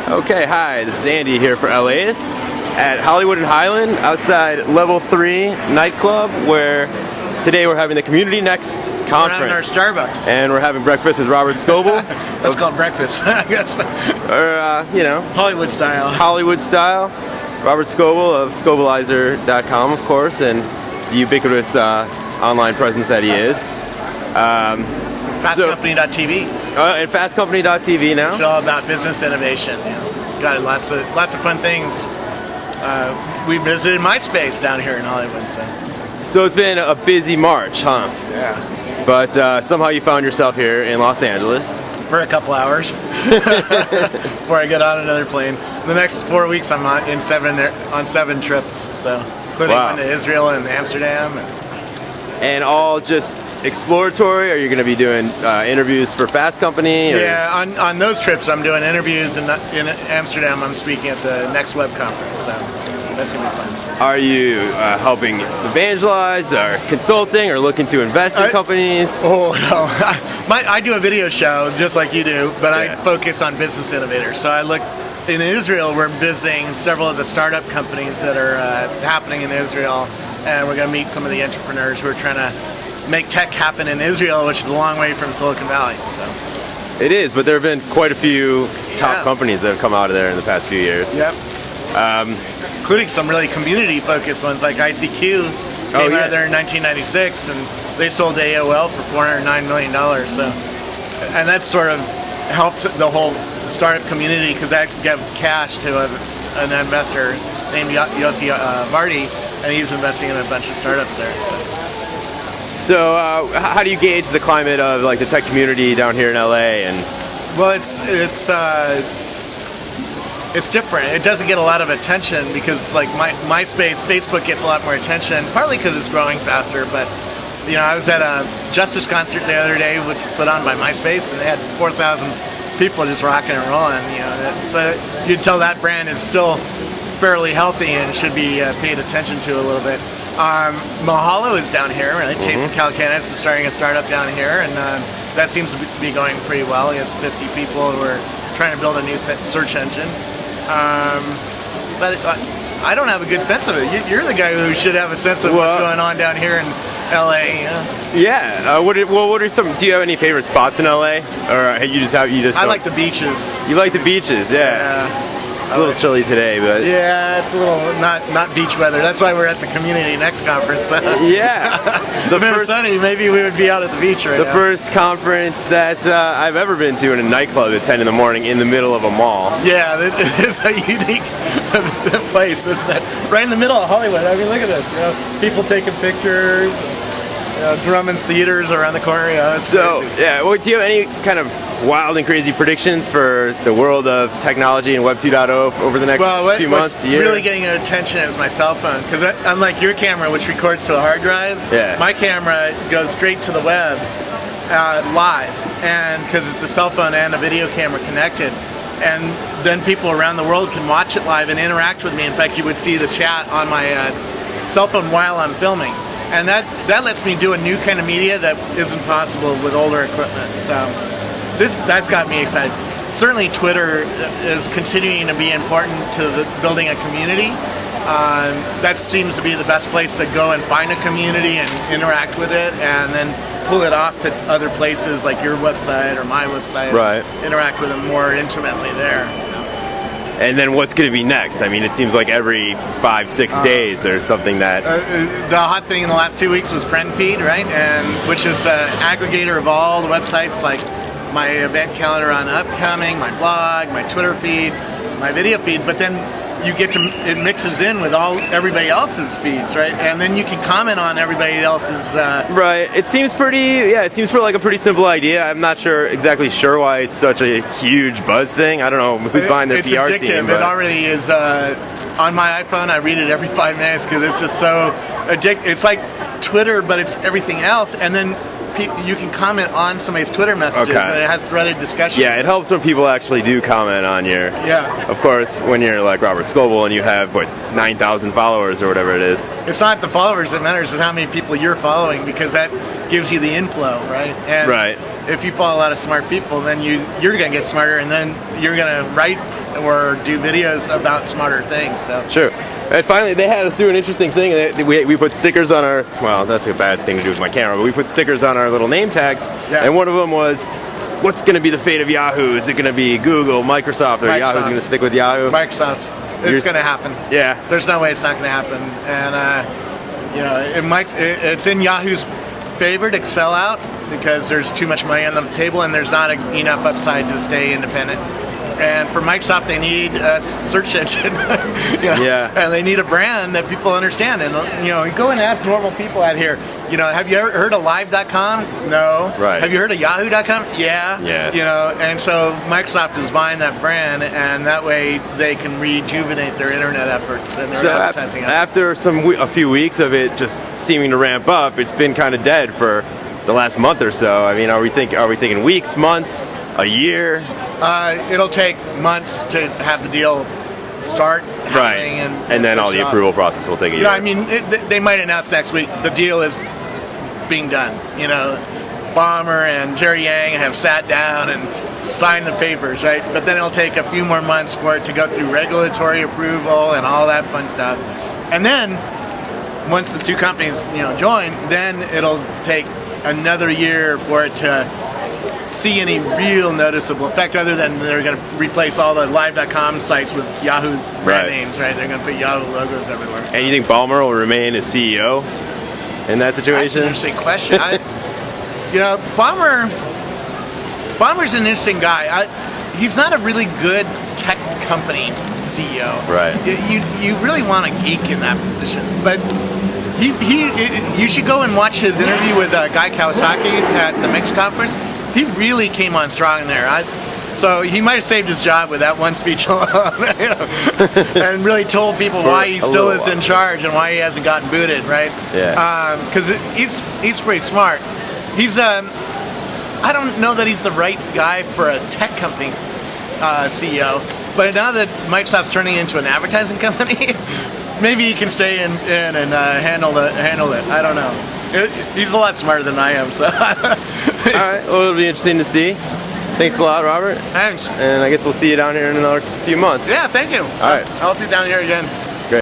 Okay, hi, this is Andy here for LA's at Hollywood and Highland outside Level 3 nightclub, where today we're having the Community Next conference. We're having our Starbucks. And we're having breakfast with Robert Scoble. Let's call it breakfast, I guess. Or, Hollywood style. Hollywood style. Robert Scoble of Scobleizer.com, of course, and the ubiquitous online presence that he is. Fastcompany.tv. And Fastcompany.tv now. It's all about business innovation. Got lots of fun things. We visited MySpace down here in Hollywood. So it's been a busy March, huh? Yeah. But somehow you found yourself here in Los Angeles. For a couple hours before I get on another plane. The next 4 weeks I'm on 7 trips, so including one to Israel and Amsterdam. And all just exploratory? Are you going to be doing interviews for Fast Company? Or? Yeah, on those trips I'm doing interviews, and in Amsterdam I'm speaking at the Next Web Conference, so that's going to be fun. Are you helping evangelize, or consulting, or looking to invest in companies? Oh, no. I do a video show just like you do, but I focus on business innovators. So I look, in Israel we're visiting several of the startup companies that are happening in Israel, and we're going to meet some of the entrepreneurs who are trying to make tech happen in Israel, which is a long way from Silicon Valley. So. It is, but there have been quite a few top companies that have come out of there in the past few years. Yep. Including some really community-focused ones, like ICQ came out of there in 1996, and they sold to AOL for $409 million. So, and that sort of helped the whole startup community, because that gave cash to an investor named Yossi Vardi, and he's investing in a bunch of startups there. So how do you gauge the climate of like the tech community down here in LA? And well, it's different. It doesn't get a lot of attention because, like, MySpace, Facebook gets a lot more attention, partly because it's growing faster. But I was at a Justice concert the other day, which was put on by MySpace, and they had 4,000 people just rocking and rolling. So you'd tell that brand is still fairly healthy and should be paid attention to a little bit. Mahalo is down here, right? Jason Calacanis is starting a startup down here, and that seems to be going pretty well. He has 50 people who are trying to build a new search engine. But I don't have a good sense of it. You're the guy who should have a sense of what's going on down here in LA. Yeah. What are some? Do you have any favorite spots in LA, or I like the beaches. You like the beaches, yeah. It's a little chilly today, but yeah, it's a little not beach weather. That's why we're at the Community Next conference. Yeah, if it was sunny, maybe we would be out at the beach right now. The first conference that I've ever been to in a nightclub at 10 in the morning in the middle of a mall. Yeah, it is a unique place, isn't it? Right in the middle of Hollywood. I mean, look at this. People taking pictures. Drummond's theaters around the corner. Well, do you have any kind of wild and crazy predictions for the world of technology and Web 2.0 over the next few months, year? What's really getting attention is my cell phone, because unlike your camera, which records to a hard drive, my camera goes straight to the web live, and because it's a cell phone and a video camera connected, and then people around the world can watch it live and interact with me. In fact, you would see the chat on my cell phone while I'm filming. And that lets me do a new kind of media that isn't possible with older equipment. So that's got me excited. Certainly Twitter is continuing to be important to building a community. That seems to be the best place to go and find a community and interact with it, and then pull it off to other places like your website or my website. Right. Interact with them more intimately there. And then what's going to be next? I mean, it seems like every 5-6 days there's something that... the hot thing in the last 2 weeks was FriendFeed, right? And which is an aggregator of all the websites, like my event calendar on upcoming, my blog, my Twitter feed, my video feed. But then you get to, it mixes in with everybody else's feeds, right? And then you can comment on everybody else's... Right. It seems like a pretty simple idea. I'm not exactly sure why it's such a huge buzz thing. I don't know who's behind the PR team. It's addictive. It already is... on my iPhone, I read it every 5 minutes because it's just so addictive. It's like Twitter, but it's everything else. And then you can comment on somebody's Twitter messages, and it has threaded discussions. Yeah, it helps when people actually do comment on your... Yeah. Of course, when you're like Robert Scoble and you have, 9,000 followers or whatever it is. It's not the followers that matters, it's how many people you're following, because that gives you the inflow, right? And if you follow a lot of smart people, then you're gonna get smarter, and then you're gonna write or do videos about smarter things. So sure. And finally, they had us do an interesting thing. We put stickers on our, well, that's a bad thing to do with my camera, but we put stickers on our little name tags, and one of them was, what's going to be the fate of Yahoo? Is it going to be Google, Microsoft, or Yahoo's going to stick with Yahoo? Microsoft. It's going to happen. Yeah. There's no way it's not going to happen. And, it's in Yahoo's favor to sell out because there's too much money on the table and there's not enough upside to stay independent. And for Microsoft, they need a search engine, and they need a brand that people understand. And you go and ask normal people out here, have you ever heard of Live.com? No. Right. Have you heard of Yahoo.com? Yeah. Yeah. And so Microsoft is buying that brand, and that way they can rejuvenate their internet efforts and their advertising efforts. After a few weeks of it just seeming to ramp up, it's been kind of dead for the last month or so. I mean, are we thinking weeks, months, a year? It'll take months to have the deal start happening, and then all the approval process will take a year. I mean, they might announce next week the deal is being done. Ballmer and Jerry Yang have sat down and signed the papers, right? But then it'll take a few more months for it to go through regulatory approval and all that fun stuff. And then once the two companies join, then it'll take another year for it to see any real noticeable effect other than they're going to replace all the Live.com sites with Yahoo brand names, right? They're going to put Yahoo logos everywhere. And you think Ballmer will remain as CEO in that situation? That's an interesting question. Ballmer's an interesting guy. He's not a really good tech company CEO. Right. You really want a geek in that position, but you should go and watch his interview with Guy Kawasaki at the Mix conference. He really came on strong there. So he might have saved his job with that one speech alone, and really told people why he still is in charge and why he hasn't gotten booted, right? Yeah. Because he's pretty smart. I don't know that he's the right guy for a tech company CEO, but now that Microsoft's turning into an advertising company, maybe he can stay in and handle it. I don't know. He's a lot smarter than I am, so. All right, well, it'll be interesting to see. Thanks a lot, Robert. Thanks. And I guess we'll see you down here in another few months. Yeah, thank you. All right. I'll be down here again.